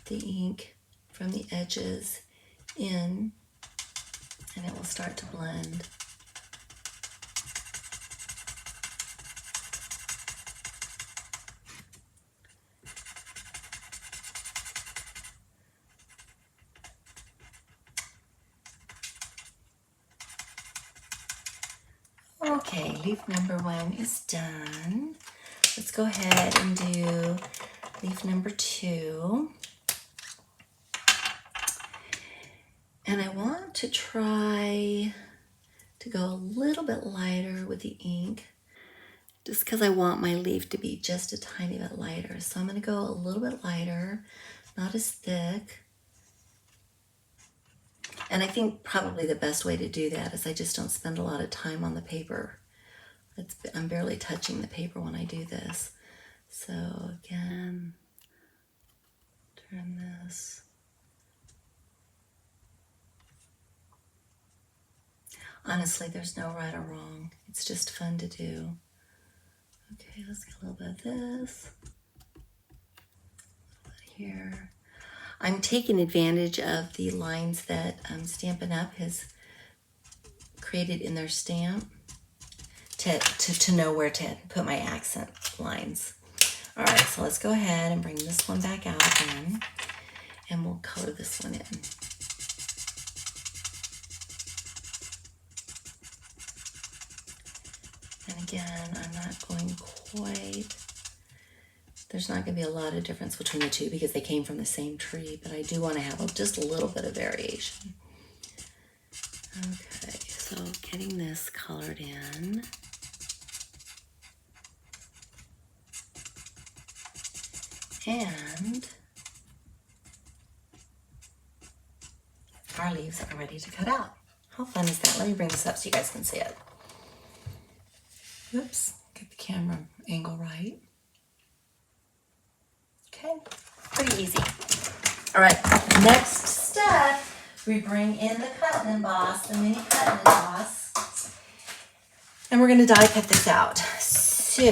Speaker 1: the ink from the edges in, and it will start to blend. Okay, leaf number 1 is done. Let's go ahead and do leaf number 2. And I want to try to go a little bit lighter with the ink, just because I want my leaf to be just a tiny bit lighter. So I'm going to go a little bit lighter, not as thick. And I think probably the best way to do that is I just don't spend a lot of time on the paper. I'm barely touching the paper when I do this. So again, turn this. Honestly, there's no right or wrong. It's just fun to do. Okay, let's get a little bit of this. A little bit here. I'm taking advantage of the lines that Stampin' Up has created in their stamp to know where to put my accent lines. All right, so let's go ahead and bring this one back out again, and we'll color this one in. And again, I'm not going quite, there's not going to be a lot of difference between the two because they came from the same tree, but I do want to have just a little bit of variation. Okay, so getting this colored in. And our leaves are ready to cut out. How fun is that? Let me bring this up so you guys can see it. Oops, get the camera angle right. Okay, pretty easy. All right, next step, we bring in the cut and emboss, the mini cut and emboss, and we're going to die cut this out. So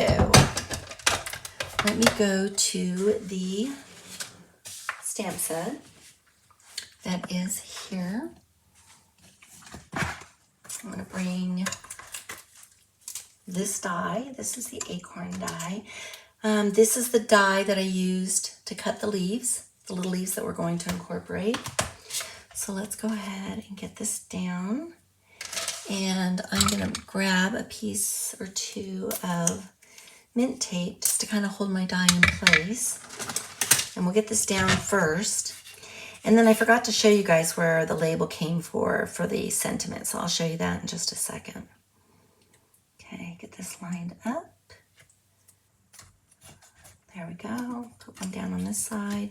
Speaker 1: let me go to the stamp set that is here. I'm going to bring this die. This is the acorn die. This is the die that I used to cut the leaves, the little leaves that we're going to incorporate. So let's go ahead and get this down. And I'm going to grab a piece or two of mint tape just to kind of hold my die in place. And we'll get this down first. And then I forgot to show you guys where the label came for the sentiment. So I'll show you that in just a second. Okay, get this lined up. There we go. Put one down on this side.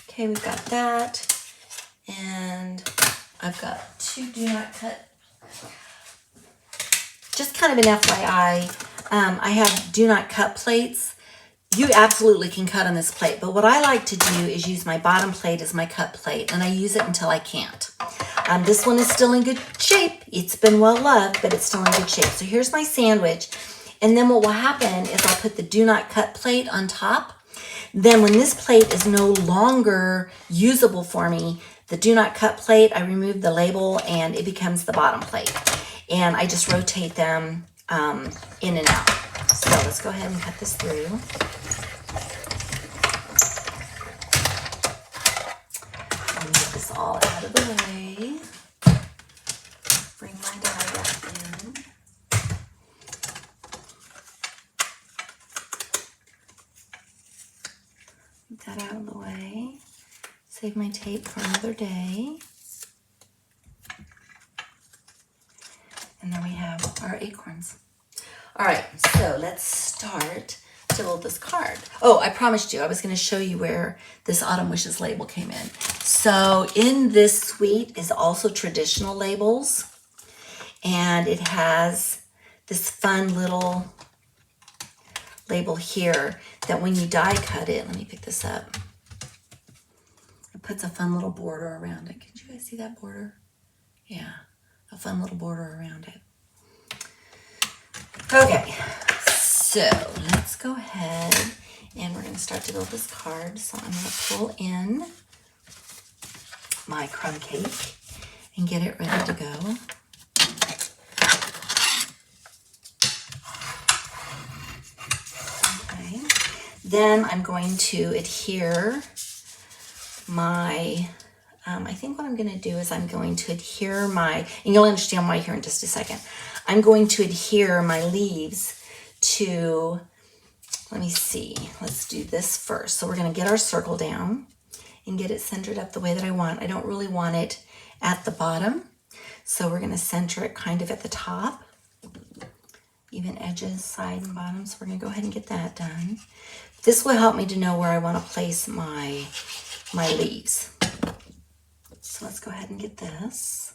Speaker 1: Okay, we've got that. And I've got two do not cut. Just kind of an FYI, I have do not cut plates. You absolutely can cut on this plate, but what I like to do is use my bottom plate as my cut plate, and I use it until I can't. This one is still in good shape. It's been well loved, but it's still in good shape. So here's my sandwich, and then what will happen is I'll put the do not cut plate on top. Then when this plate is no longer usable for me, the do not cut plate, I remove the label and it becomes the bottom plate. And I just rotate them in and out. So let's go ahead and cut this through. And get this all out of the way. Bring my die back in. Get that out of the way. Save my tape for another day. And then we have our acorns. All right, so let's start to build this card. Oh, I promised you I was going to show you where this Autumn Wishes label came in. So in this suite is also traditional labels. And it has this fun little label here that when you die cut it, let me pick this up. It puts a fun little border around it. Can you guys see that border? Yeah. A fun little border around it. Okay, so let's go ahead and we're going to start to build this card. So I'm going to pull in my crumb cake and get it ready to go. Okay, then I'm going to adhere my I think what I'm going to do is I'm going to adhere my, and you'll understand why here in just a second. I'm going to adhere my leaves to, let me see, let's do this first. So we're going to get our circle down and get it centered up the way that I want. I don't really want it at the bottom. So we're going to center it kind of at the top, even edges, side and bottom. So we're going to go ahead and get that done. This will help me to know where I want to place my leaves. So let's go ahead and get this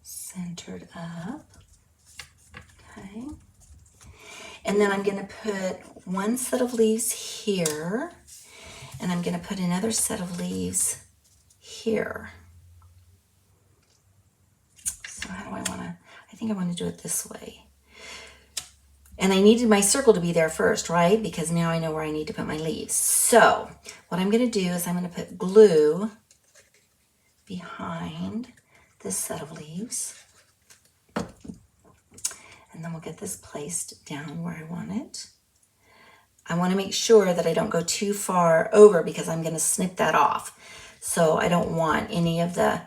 Speaker 1: centered up. Okay. And then I'm going to put one set of leaves here, and I'm going to put another set of leaves here. So how do I want to, I think I want to do it this way. And I needed my circle to be there first, right? Because now I know where I need to put my leaves. So what I'm going to do is I'm going to put glue behind this set of leaves. And then we'll get this placed down where I want it. I want to make sure that I don't go too far over because I'm going to snip that off. So I don't want any of the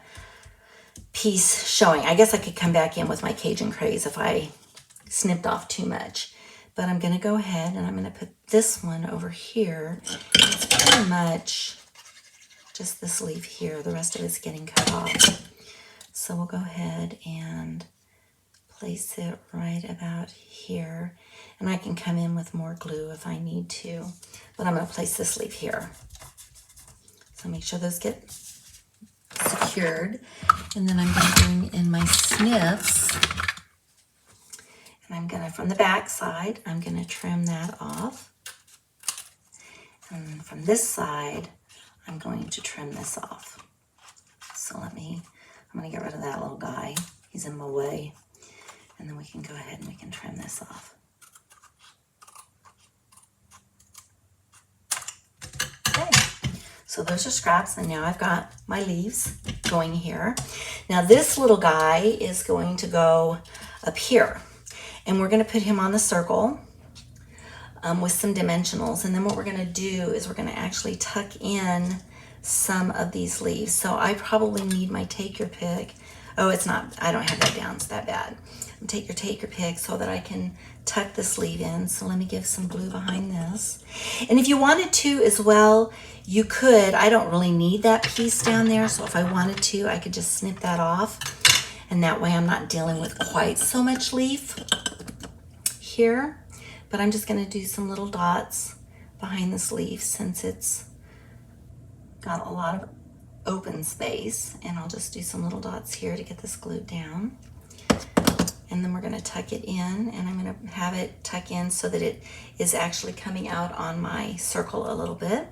Speaker 1: piece showing. I guess I could come back in with my Cajun craze if I snipped off too much. But I'm going to go ahead and I'm going to put this one over here. It's pretty much just this leaf here. The rest of it's getting cut off. So we'll go ahead and place it right about here. And I can come in with more glue if I need to. But I'm going to place this leaf here. So make sure those get secured. And then I'm going to bring in my snips. And I'm going to, from the back side, I'm going to trim that off. And then from this side, I'm going to trim this off. So I'm going to get rid of that little guy. He's in my way. And then we can go ahead and we can trim this off. So those are scraps, and now I've got my leaves going here. Now this little guy is going to go up here, and we're gonna put him on the circle with some dimensionals. And then what we're gonna do is we're gonna actually tuck in some of these leaves. So I probably need my take your pick. Oh, it's not, I don't have that down, it's that bad. Take your pick so that I can tuck the sleeve in. So let me give some glue behind this. And if you wanted to as well, you could. I don't really need that piece down there, so if I wanted to, I could just snip that off, and that way I'm not dealing with quite so much leaf here. But I'm just gonna do some little dots behind this leaf since it's got a lot of open space, and I'll just do some little dots here to get this glued down. And then we're going to tuck it in, and I'm going to have it tuck in so that it is actually coming out on my circle a little bit.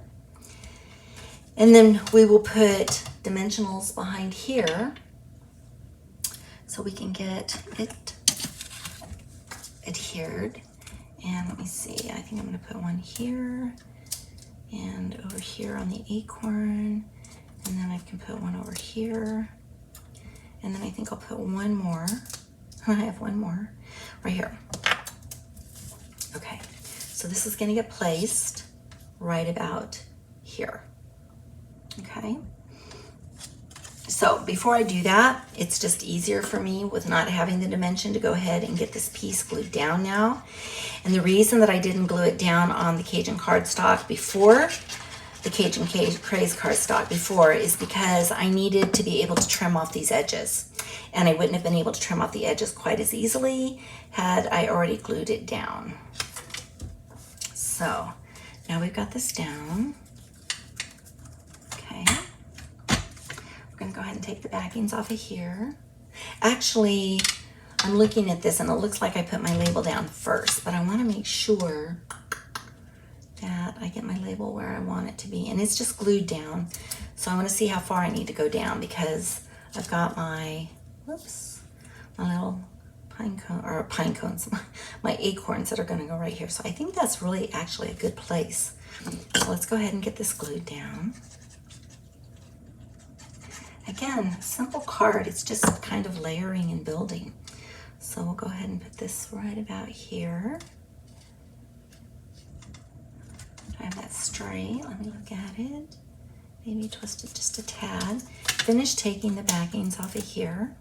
Speaker 1: And then we will put dimensionals behind here so we can get it adhered. And let me see, I think I'm going to put one here and over here on the acorn, and then I can put one over here, and then I think I'll put one more. I have one more right here. Okay, so this is gonna get placed right about here. Okay, so before I do that, it's just easier for me with not having the dimension to go ahead and get this piece glued down now. And the reason that I didn't glue it down on the Cajun cardstock before, the Cajun Craze cardstock before, is because I needed to be able to trim off these edges. And I wouldn't have been able to trim off the edges quite as easily had I already glued it down. So now we've got this down. Okay, we're gonna go ahead and take the backings off of here. Actually, I'm looking at this and it looks like I put my label down first, but I wanna make sure that I get my label where I want it to be. And it's just glued down. So I wanna see how far I need to go down because I've got my, whoops, my little pine cones, my acorns that are gonna go right here. So I think that's really actually a good place. So let's go ahead and get this glued down. Again, simple card, it's just kind of layering and building. So we'll go ahead and put this right about here. I have that straight, let me look at it. Maybe twist it just a tad. Finish taking the backings off of here.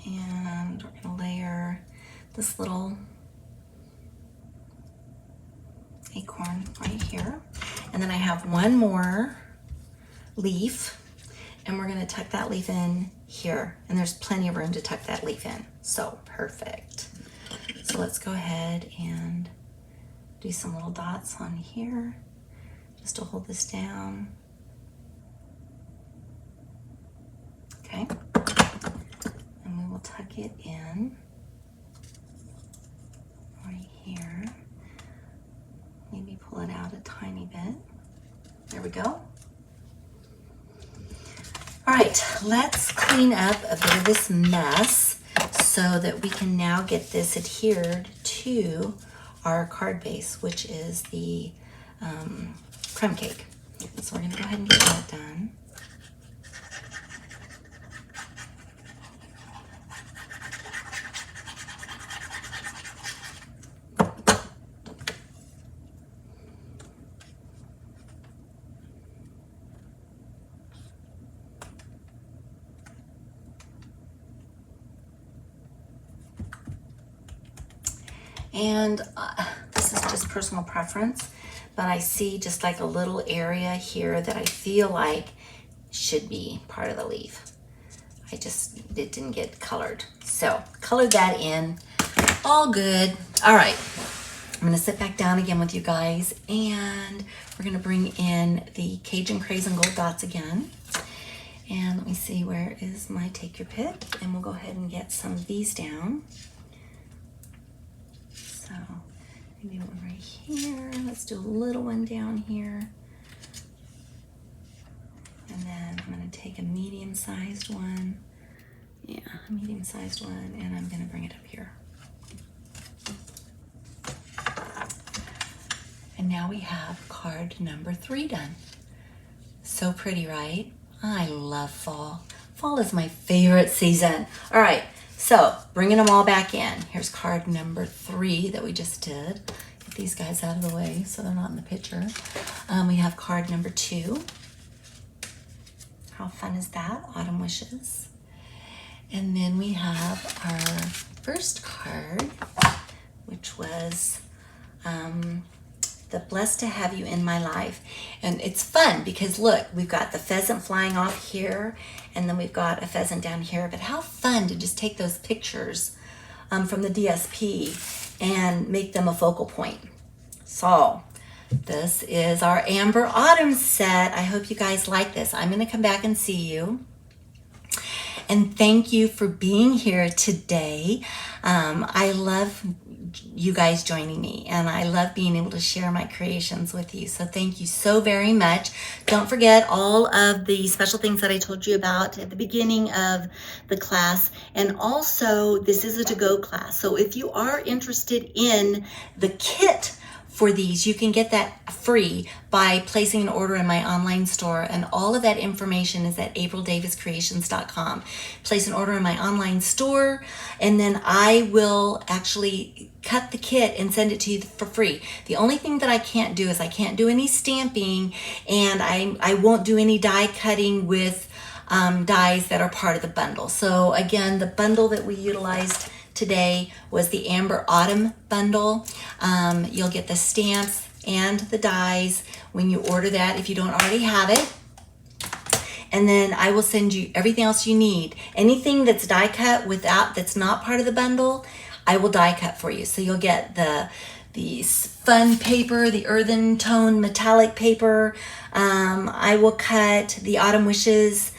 Speaker 1: And we're gonna layer this little acorn right here. And then I have one more leaf, and we're gonna tuck that leaf in here. And there's plenty of room to tuck that leaf in. So perfect. So let's go ahead and do some little dots on here just to hold this down. Okay. And we will tuck it in right here. Maybe pull it out a tiny bit. There we go. All right, let's clean up a bit of this mess so that we can now get this adhered to our card base, which is the crumb cake. So we're gonna go ahead and get that done. And this is just personal preference, but I see just like a little area here that I feel like should be part of the leaf. It didn't get colored. So colored that in, all good. All right, I'm gonna sit back down again with you guys, and we're gonna bring in the Cajun Craze and Gold Dots again. And let me see, where is my take your pick? And we'll go ahead and get some of these down. So maybe one right here. Let's do a little one down here. And then I'm gonna take a medium-sized one. Yeah, a medium-sized one, and I'm gonna bring it up here. And now we have card number 3 done. So pretty, right? I love fall. Fall is my favorite season. All right, so bringing them all back in. Here's card number 3 that we just did. Get these guys out of the way so they're not in the picture. We have card number 2. How fun is that? Autumn Wishes. And then we have our first card, which was the Blessed to Have You in My Life. And it's fun because look, we've got the pheasant flying off here, and then we've got a pheasant down here. But how fun to just take those pictures from the DSP and make them a focal point. So this is our Amber Autumn set. I hope you guys like this. I'm going to come back and see you. And thank you for being here today. I love you guys joining me, and I love being able to share my creations with you. So thank you so very much. Don't forget all of the special things that I told you about at the beginning of the class. And also, this is a to-go class. So if you are interested in the kit for these, you can get that free by placing an order in my online store, and all of that information is at aprildaviscreations.com. Place an order in my online store, and then I will actually cut the kit and send it to you for free. The only thing that I can't do is I can't do any stamping, and I won't do any die cutting with dies that are part of the bundle. So again, the bundle that we utilized today was the Amber Autumn bundle. You'll get the stamps and the dies when you order that if you don't already have it. And then I will send you everything else you need. Anything that's die cut that's not part of the bundle, I will die cut for you. So you'll get the fun paper, the earthen tone metallic paper. I will cut the Autumn Wishes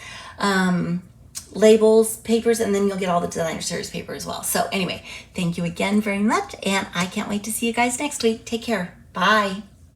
Speaker 1: labels, papers, and then you'll get all the designer series paper as well. So anyway, thank you again very much, and I can't wait to see you guys next week. Take care. Bye.